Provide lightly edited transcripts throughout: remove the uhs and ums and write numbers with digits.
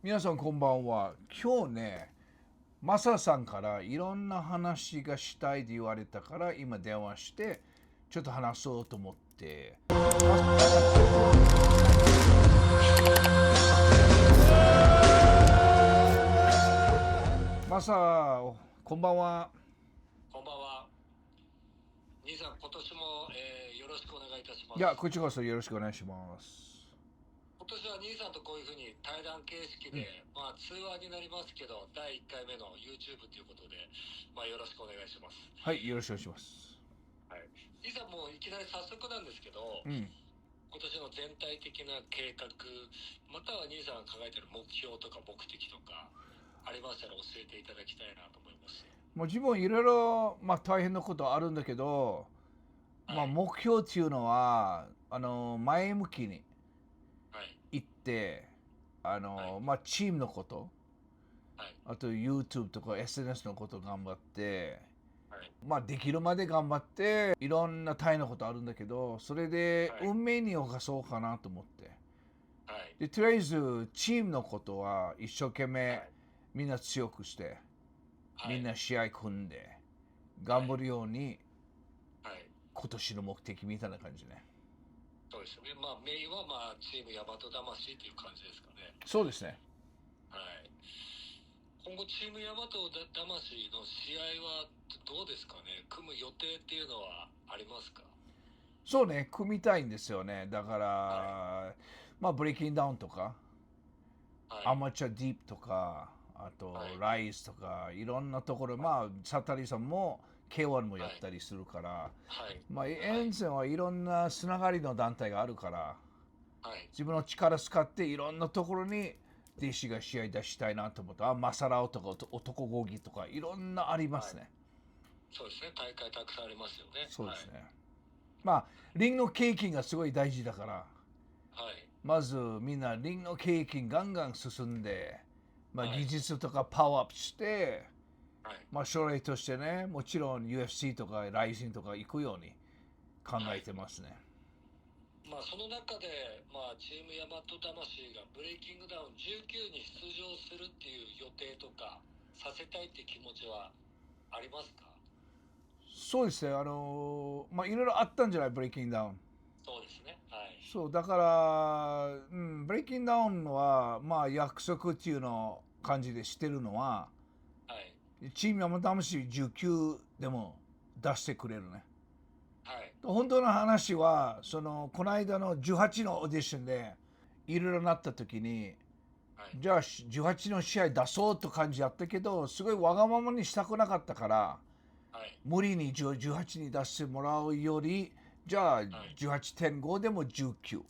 皆さんこんばんは。今日ね、マサさんからいろんな話がしたいと言われたから今電話してちょっと話そうと思って。マサ、こんばんは。こんばんは。兄さん、今年も、よろしくお願いいたします。いや、こっちこそよろしくお願いします。今年は兄さんとこういうふうに対談形式で、通話になりますけど、第1回目の YouTube ということで、よろしくお願いします。はい、よろしくお願いします。はい。兄さん、もういきなり早速なんですけど、うん。今年の全体的な計画、または兄さんが考えている目標とか目的とか、ありましたら教えていただきたいなと思います。もう自分いろいろ、大変なことあるんだけど、はい。目標っていうのは前向きにはい。行って、はい。チームのこと、はい。あと YouTube とか SNS のこと頑張って、はい。できるまで頑張って、いろんな大変なことあるんだけど、それではい。運命に侵そうかなと思って。はい。で、とりあえずチームのことは一生懸命はい。みんな強くして、みんはい。な試合組んで、はい。頑張るようにはい。今年の目的みたいな感じね。そうですよね。メインはチーム大和魂という感じですかね。そうですね。はい。今後チーム大和魂の試合はどうですかね。組む予定っていうのはありますか。そうね、組みたいんですよね。だかはい。ら、ブレイキングダウンとか、はい。アマチュアディープとか、あとはい。ライスとか、いろんなところ、はい。サタリさんも K1 もやはい。ったりするから、はい。エンセンはいろんなつながりの団体があるから、はい。自分の力使っていろんなところに弟子が試合出したいなと思った。マサラオとか男闘技とか、いろんなありまはい。すね。そうですね。大会たくさんありますよね。はい。そうですね。リングの経験がすごい大事だから、はい。まずみんなリングの経験ガンガン進んで、技はい。術とかパワーアップして、はい。将来としてね、もちろん UFC とかライジンとか行くように考えはい。てますね。その中で、チーム大和魂がブレイキングダウン19に出場するっていう予定とか、させたいっていう気持ちはありますか。そうですね、いろいろあったんじゃない、ブレイキングダウン。そうですね。はい。そう、だから、ブレイキングダウンは、約束っていうの感じでしてるのは、はい。チーム山魂19でも出してくれるね。はい。本当の話は、この間の18のオーディションで、いろいろなった時に、はい。じゃあ18の試合出そうと感じやったけど、すごいわがままにしたくなかったから、はい。無理に18に出してもらうより、じゃあはい。18.5でも19。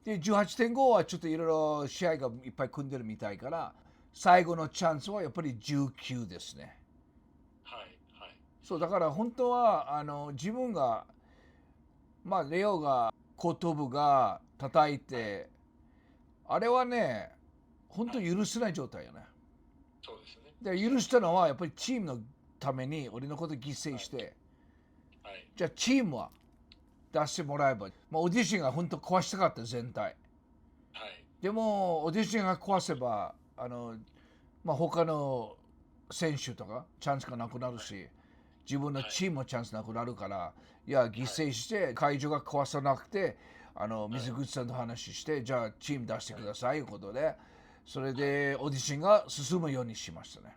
で、18.5はちょっといろいろ試合がいっぱい組んでるみたいから、最後のチャンスはやっぱり19ですね。はい。はい。そう、だから本当は、自分が、レオが後頭部が叩いはい。て、あれはね、本当はい。許せない状態よね。そうですね。おっで、しゃる通り。許したのはやっぱりチームのために俺のこと犠牲はい。して、はい。じゃあチームは出してもらえば、オーディションが本当壊したかった全体。はい。でもオーディションが壊せば、他の選手とかチャンスがなくなるはい。し、自分のはい。チームもチャンスなくなるから、いや、犠はい。牲して会場が壊さなくて、はい。水口さんと話して、じゃあチーム出してはい。くださいということで、それはい。でオーディションが進むようにしましたね。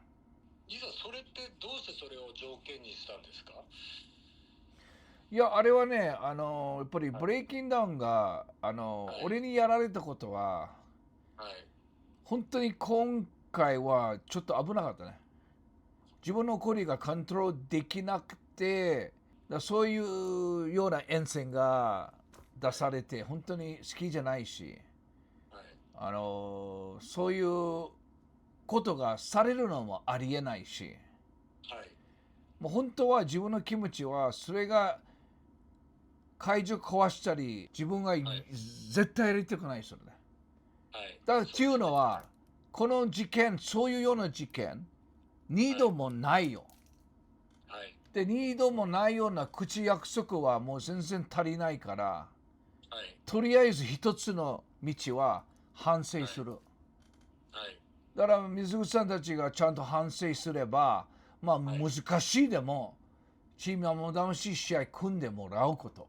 実はそれってどうしてそれを条件にしたんですか。いや、あれはね、やっぱりはい。ブレイキングダウンが、はい。俺にやられたことは、はい。本当に今回はちょっと危なかったね。自分のコリがコントロールできなくて、そういうような沿線が出はい。されて、本当に好きじゃないし、はい。そういうことがされるのもありえないし、はい。もう本当は自分の気持ちは、それが会場壊したり、自分がはい。絶対やりたくないですよね。はい。だからっていうそうですね。はのは、い。この事件、そういうような事件、二はい。度もないよ。はい。で、二度もないような口約束はもう全然足りないから、はい。とりあえず一つの道は反省はい。する。はい。だから水口さんたちがちゃんと反省すれば、まあ難しいでも、チームはもだましい試合組んでもらうこと。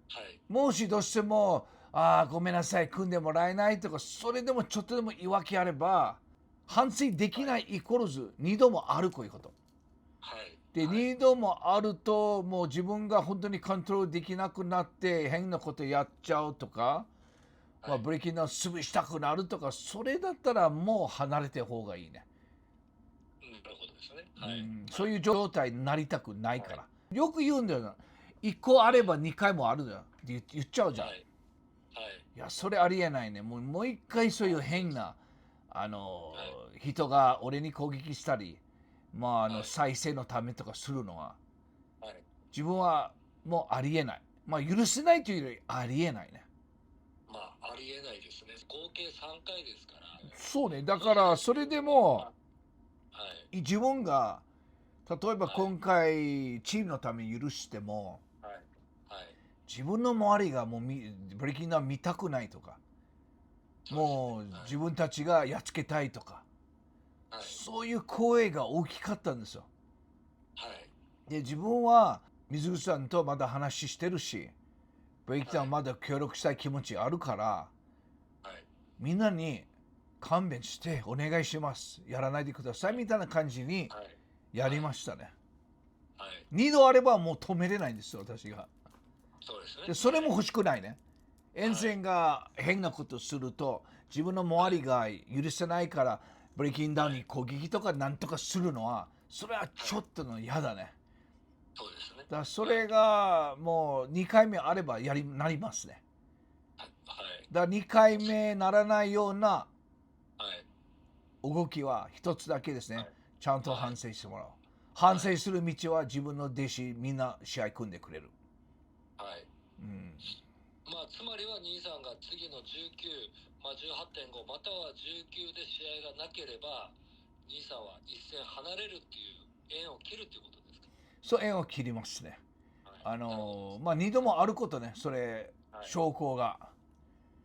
はい。もしどうしても、ごめんなさい、組んでもらえないとか、それでもちょっとでも言い訳あれば、反省できないイコールず2度もあるこういうこと。はい。で、2度もあると、もう自分が本当にコントロールできなくなって、変なことやっちゃうとか、まあ、ブレイキングダウンすぐしたくなるとか、それだったらもう離れて方がいいね。なるほどですね。はい。そういう状態になりたくないから。よく言うんだよな。1個あれば2回もあるだよって言っちゃうじゃん。はい。はい。いや、それありえないね。もう一回そういう変な、人が俺に攻撃したり、まあ、再生のためとかするのは、はい。自分はもうありえない。まあ、許せないというよりありえないね。まあ、ありえないですね。合計3回ですから。そうね。だから、それでも、はい。自分が、例えば今回、チームのために許しても、はい。はい。自分の周りがもうブレイキングダウン見たくないとか、もう自分たちがやっつけたいとか、はい。そういう声が大きかったんですよ。はい。で、自分は水口さんとまだ話してるし、ブレイキングダウンまだ協力したい気持ちあるから、はい。みんなに勘弁してお願いします。やらないでくださいみたいな感じにはい。やりましたね。はい。2度あればもう止めれないんですよ、私が。そうですね。で、それも欲しくないね。エンセンが変なことすると、自分の周りが許せないから、ブレイキングダウンに攻撃とかなんとかするのは、それはちょっとの嫌だね。そうですね。だからそれがもう2回目あればなりますね。はい。だから2回目ならないようなはい。動きは一つだけですね。はい。ちゃんと反省してもらう。反省する道は自分の弟子みんな試合組んでくれる。はい。まあ、つまりは兄さんが次の19、まあ、18.5または19で試合がなければ兄さんは一線離れるっていう縁を切るっていうことですか？そう、縁を切りますね。はい。なるほど。まあ2度もあることね、それ、はい。証拠が。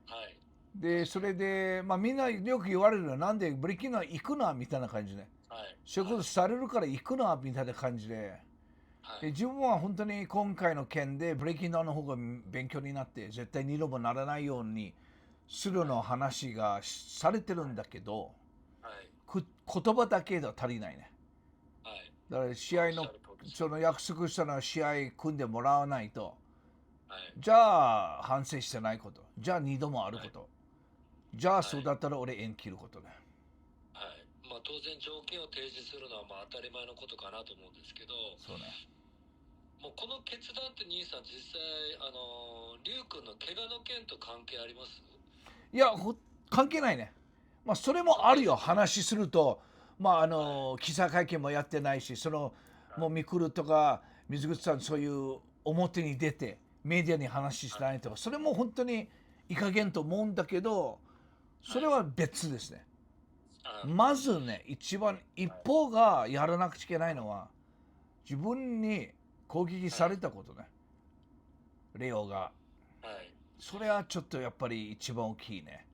はい。で、それで、まあみんなよく言われるのは、なんでブレイキングは行くなみたいな感じで。はい。そういうことされるから行くなみたいな感じで。で、はい。自分は本当に今回の件でブレイキングダウンの方が勉強になって、絶対2度もならないようにするの話がされてるんだけど、はい。言葉だけでは足りないね。はい。だから試合の、その約束したのは試合組んでもらわないと、はい。じゃあ反省してないこと、じゃあ2度もあること、じゃあそうだったら俺縁切ることね。はい。まあ当然条件を提示するのはまあ当たり前のことかなと思うんですけど、そうね。もうこの決断って兄さん実際リュウ君の怪我の件と関係あります？いや、関係ないね。まあそれもあるよ、話すると。まあ記者会見もやってないし、もうミクルとか水口さんそういう表に出てメディアに話してないとか、それも本当にいい加減と思うんだけど、それは別ですね。まずね、一番一方がやらなくちゃいけないのは、自分に攻撃されたことね。レオが。はい。それはちょっとやっぱり一番大きいね。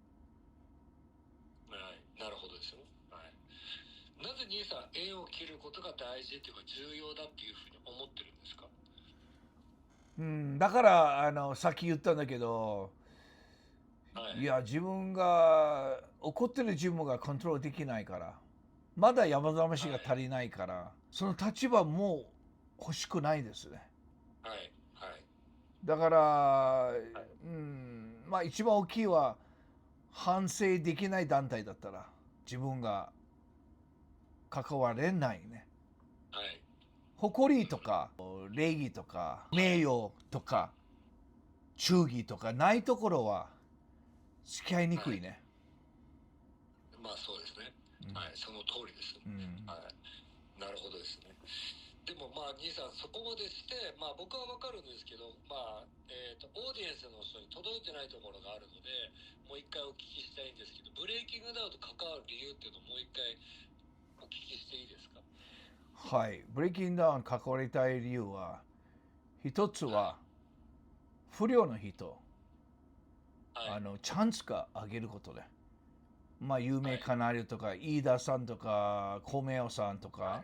はい。なるほどですよね。はい。なぜ兄さん縁を切ることが大事っていうか重要だっていうふうに思ってるんですか？だからさっき言ったんだけど、はい。いや自分が怒ってる自分がコントロールできないから、まだ山ざしが足りないから、その立場も欲しくないですね。はい。はい。だから、まあ一番大きいは反省できない団体だったら自分が関われないね。はい。誇りとか礼儀とか名誉とか忠義とかないところは付き合いにくいね。まあそうですね。はい。その通りです。はい。なるほどですね。でもまあ兄さんそこまでして、まあ僕はわかるんですけど、まあオーディエンスの人に届いてないところがあるので、もう一回お聞きしたいんですけど、ブレイキングダウンと関わる理由っていうのをもう一回お聞きしていいですか？はい、ブレイキングダウン関わりたい理由は、一つは不良の人、はい。チャンスがあげることで。まあ有名カナリとか、飯田さんとか米尾さんとか、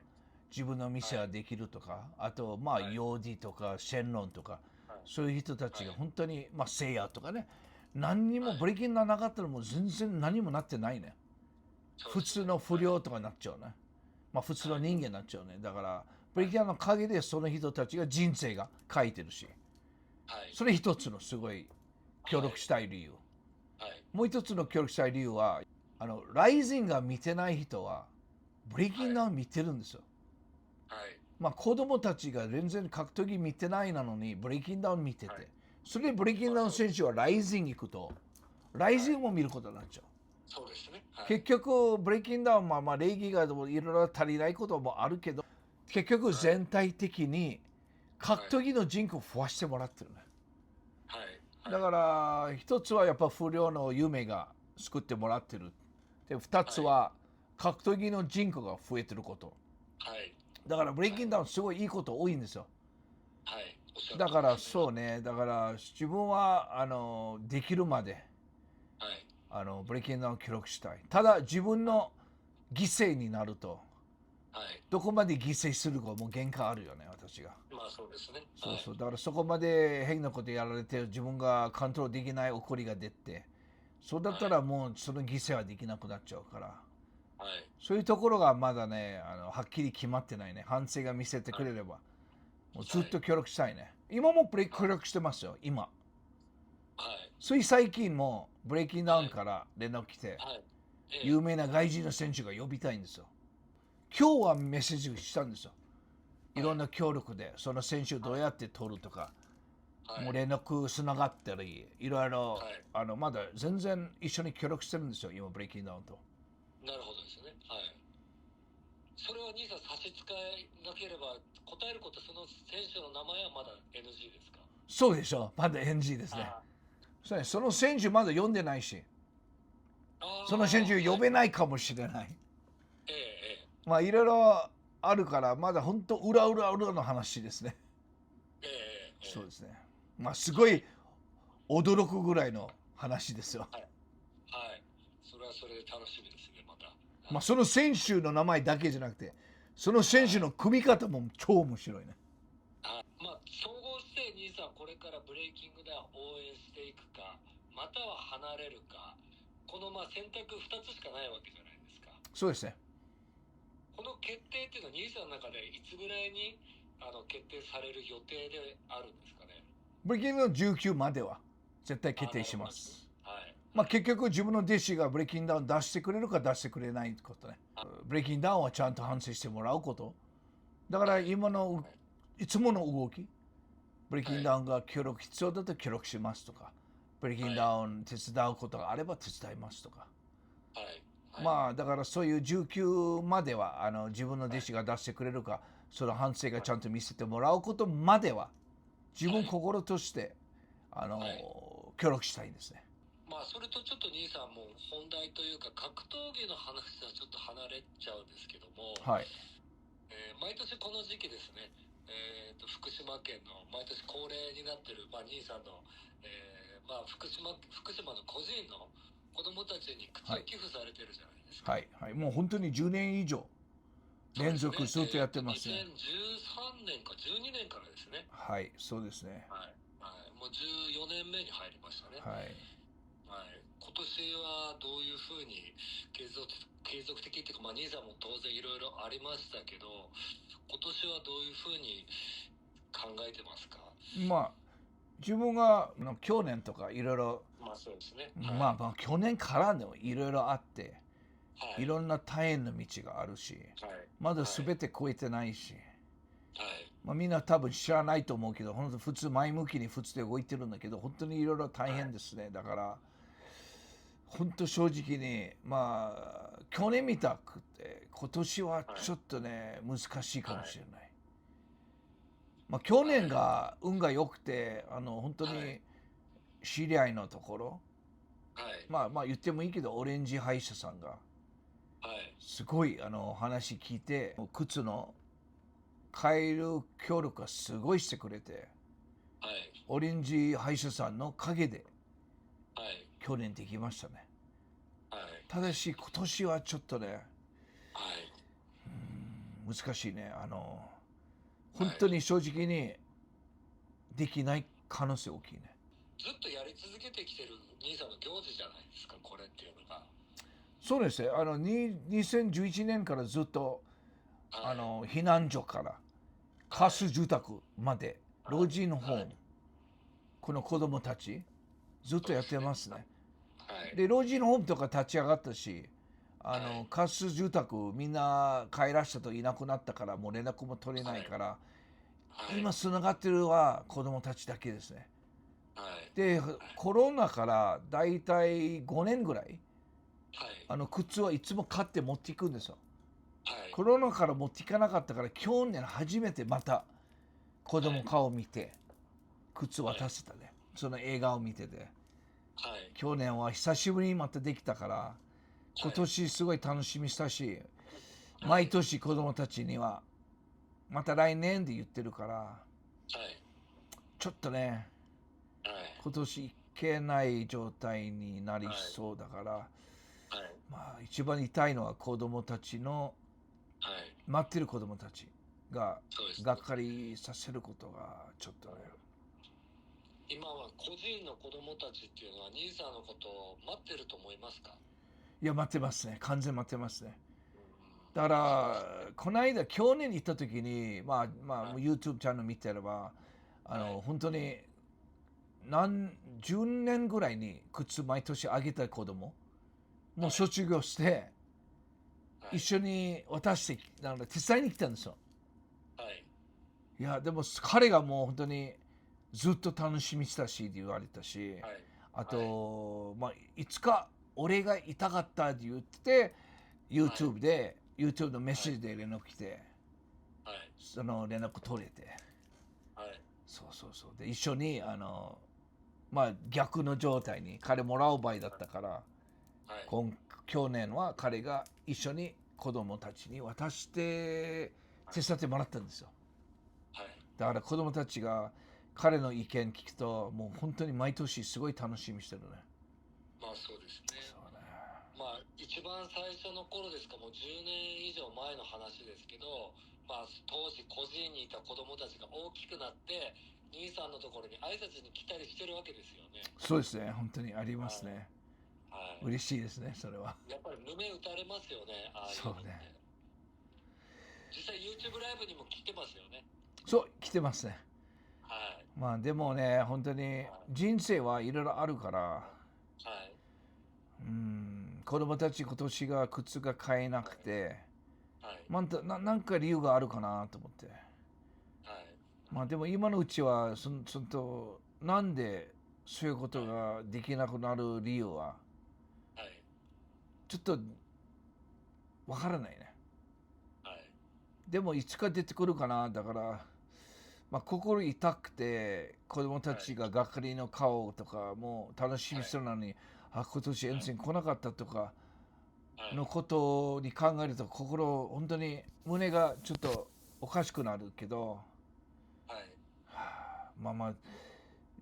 自分の店ができるとか、あとまあヨーディとかシェンロンとか、そういう人たちが本当に、まあセイヤとかね、何にもブレイキンがなかったらもう全然何もなってないね。普通の不良とかになっちゃうね。まあ普通の人間になっちゃうね。だからブレイキンの陰でその人たちが人生が書いてるし、それ一つのすごい協力したい理由。もう一つの協力したい理由は、ライジンが見てない人はブレイキンダウン見てるんですよ。まあ子供たちが全然格闘技見てないなのにブレイキンダウン見てて、それでブレイキンダウン選手はライジン行くと、ライジンも見ることになっちゃう。そうですね。結局ブレイキンダウンはまあ礼儀がいろいろ足りないこともあるけど、結局全体的に格闘技の人口を増やしてもらってるね。だから一つはやっぱ不良の夢が作ってもらってる。で二つは格闘技の人口が増えてること。だからブレイキンダウンすごいいいこと多いんですよ。だからそうね、だから自分はできるまでブレイキンダウンを記録したい。ただ自分の犠牲になると、どこまで犠牲するかもう限界あるよね、私が。まあそうですね。そうそう、だからそこまで変なことやられて自分がコントロールできない怒りが出て、そうだったらもうその犠牲はできなくなっちゃうから、そういうところがまだね、はっきり決まってないね。反省が見せてくれれば、もうずっと協力したいね。今も協力してますよ、今。つい最近もブレイキンダウンから連絡来て、有名な外人の選手が呼びたいんですよ。今日はメッセージしたんですよ。いろんな協力で、その選手どうやって取るとか、もう連絡つながったり、いろいろ、まだ全然一緒に協力してるんですよ、今、ブレイキンダウンと。なるほどですね。それは兄さん差し支えなければ答えること、その選手の名前はまだ NG ですか？そうでしょ、まだ NG ですね。その選手まだ読んでないし、その選手呼べないかもしれない。まあいろいろあるから、まだ本当裏の話ですね。そうですね。まあすごい驚くぐらいの話ですよ。それはそれで楽しみですね、また。まあその選手の名前だけじゃなくて、その選手の組み方も超面白いね。まあ総合して兄さんこれからブレイキングダウン応援していくか、または離れるか、このまあ選択2つしかないわけじゃないですか。そうですね。この決定っていうのは兄さんの中でいつぐらいに決定される予定であるんですかね。ブレイキングの19までは絶対決定します。まあ結局自分の弟子がブレイキンダウン出してくれるか出してくれないことね。ブレイキンダウンはちゃんと反省してもらうこと。だから今のいつもの動き、ブレイキンダウンが協力必要だと協力しますとか、ブレイキンダウン手伝うことがあれば手伝いますとか。まあだからそういう19までは自分の弟子が出してくれるか、その反省がちゃんと見せてもらうことまでは自分心として協力したいんですね。まあそれとちょっと兄さんも本題というか格闘技の話はちょっと離れちゃうんですけども、毎年この時期ですね、福島県の毎年恒例になってる、まあ、兄さんの、まあ、福島の個人の子供たちに靴を寄付されてるじゃないですか。もう本当に10年以上連続ずっとやってますね。2013年か12年からですね。そうですね。もう14年目に入りましたね。今年はどういうふうに継続的っていうか、まあ、兄さんも当然いろいろありましたけど、今年はどういうふうに考えてますか？まあ自分が去年とかいろいろ、そうですね。まあ去年からでもいろいろあって、いろんな大変な道があるし、まだ全て超えてないし、まあみんな多分知らないと思うけど、本当普通前向きに普通で動いてるんだけど、本当にいろいろ大変ですね。だから本当正直にまあ去年見たくて今年はちょっとね、難しいかもしれない。まあ去年が運が良くて本当に知り合いのところ、まあ言ってもいいけどオレンジ歯医者さんがすごい話聞いて、靴の買える協力がすごいしてくれて、オレンジ歯医者さんの陰で去年できましたね。ただし今年はちょっとね、はい。難しいね。本当に正直にできない可能性大きいね。ずっとやり続けてきてる兄さんの行事じゃないですか、これっていうのが。そうですね。2011年からずっと、はい。避難所から仮設住宅まで、老人ホーム、はい、この子供たち、ずっとやってますね。はい。で、老人ホームとか立ち上がったし、はい、仮設住宅みんな帰らしたといなくなったから、もう連絡も取れないから、はい、今つながってるのは子供たちだけですね。はい、で、コロナからだいたい5年ぐらい、はい、靴はいつも買って持っていくんですよ。はい、コロナから持っていかなかったから、去年初めてまた子供顔見て、靴渡せたね。その映画を見てて。はい、去年は久しぶりにまたできたから、今年すごい楽しみしたし、毎年子供たちには、また来年で言ってるから、はい、ちょっとね、はい、今年いけない状態になりそうだから、はい、まあ一番痛いのは子供たちの、はい。待ってる子供たちがそうですね。がっかりさせることがちょっとね。今は個人の子供たちっていうのは兄さんのことを待ってると思いますか？いや、待ってますね。完全待ってますね。うん、だから、この間、去年行った時に、はい、YouTube チャンネル見てれば、はい、本当に10年ぐらいに靴毎年あげた子供、もう卒業して、はい、一緒に渡して、手伝いに来たんですよ。はい、いや、でも彼がもう本当にずっと楽しみにしたしって言われたし、はい、あはい、と、いつか俺が痛かったって言って、はい、YouTube のメッはい、セージで連絡来て、はい、その連絡取れて、はい、そうそうそう。で、一緒に、逆の状態に彼もらう場合だったから、はい、去年は彼が一緒に子供たちに渡して手伝ってもらったんですよ。はい。だから子供たちが彼の意見聞くと、もう本当に毎年すごい楽しみにしてるね。まあそうですね。そうね。まあ一番最初の頃ですか、もう10年以上前の話ですけど、まあ当時孤児院にいた子供たちが大きくなって、兄さんのところに挨拶に来たりしてるわけですよね。そうですね。本当にありまはい。すね。はい。嬉しいですね、それは。やっぱり胸打たれますよね、ああいうそうね。のって。実際 YouTube ライブにも来てますよね。そう、来てますね。はい。まあでもね、本当にはい。人生はいろいろあるから、はい。子供たち今年が靴が買えなくて、はい。なんか理由があるかなと思って。はい。まあでも今のうちは、なんでそういうことはい。ができなくなる理由は、はい。ちょっとわからないね。はい。でもいつか出てくるかな。だから、心痛くて子供たはい。ちががっかりの顔とかも楽しみにはい。してるのに、今年はい。遠征来なかったとかはい。のことに考えると本当に胸がちょっとおかしくなるけど、はい。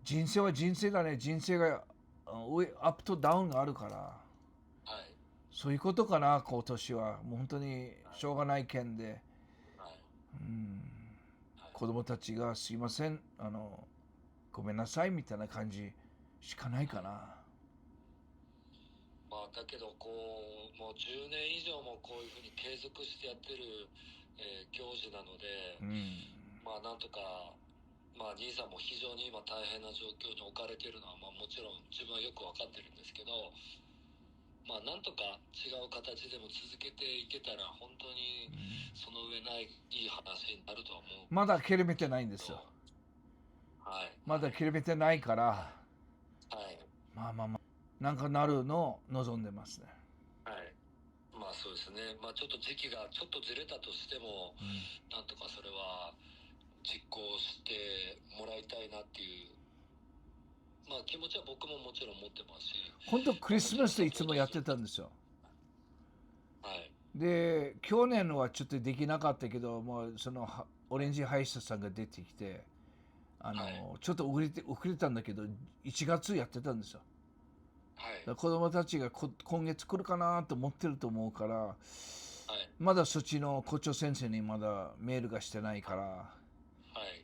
人生は人生だね。人生がアップとダウンがあるから、はい。そういうことかな。今年はもう本当にしょうがない件で、はい。うん、はい。子供たちがすいません、ごめんなさいみたいな感じしかないかな。まあ、だけどもう10年以上もこういうふうに継続してやってる、行事なので、うん。まあなんとか、まあ兄さんも非常に今大変な状況に置かれているのは、まあもちろん自分はよくわかってるんですけど、まあなんとか違う形でも続けていけたら本当にその上ないいい話になるとは思うまだ諦めてないんですよ。けど、はい、まだはい、諦めてないから、はい、なんかなるのを望んでますね。はい。まあそうですね。まあちょっと時期がちょっとずれたとしても、うん、なんとかそれは実行してもらいたいなっていう、まあ気持ちは僕ももちろん持ってますし、本当クまあ、もちろんリスマスでいサポートつもやってすること。たんですよ。はい。で、去年はちょっとできなかったけど、もうそのオレンジハイスターさんが出てきて、はい。ちょっと遅れたんだけど、1月やってたんですよ。ら子供たちが今月来るかなと思ってると思うから、はい、まだそっちの校長先生にまだメールがしてないから、はい、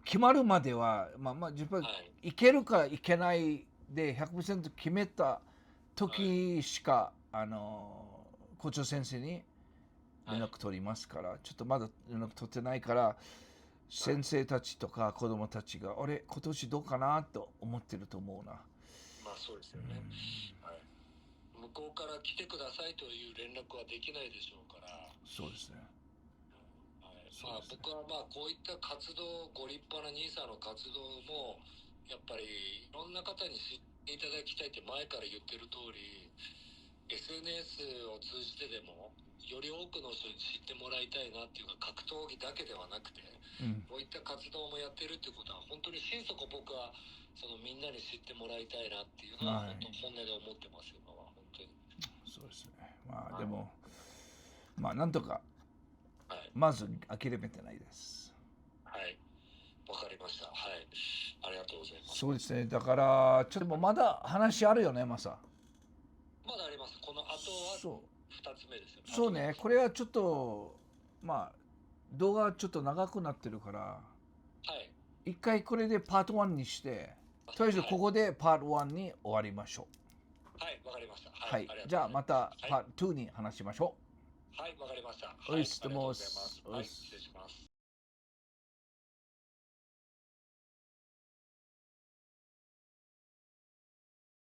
決まるまでは、やっぱりいけるかいけないで 100% 決めた時しか、校長先生に連絡取りますから、ちょっとまだ連絡取ってないから、先生たちとか子供たちが、あれ、今年どうかなと思ってると思うな。まあそうですよね。はい、向こうから来てくださいという連絡はできないでしょうから。そうですね。まあ僕はこういった活動、ご立派な兄さんの活動もやっぱりいろんな方に知っていただきたいって前から言ってる通り、 SNS を通じてでもより多くの人に知ってもらいたいなっていうか、格闘技だけではなくて、こういった活動もやってるっていうことは本当に心底僕はそのみんなに知ってもらいたいなっていうのは本当本音で思ってます今は本当に。そうですね。でもなんとか、まず諦めてないです。はい、わかりました。はい、ありがとうございます。そうですね。だからちょっとまだ話あるよね、マサ。まだあります。この後は2つ目ですよね。そうね。これはちょっと動画ちょっと長くなってるから、一回これでパート1にして、とりあえずここでパート1に終わりましょう。はい、わかりました。はい、じゃあまたパート2に話しましょう。はい、わかりました。ありがとうございます。はい、失礼します。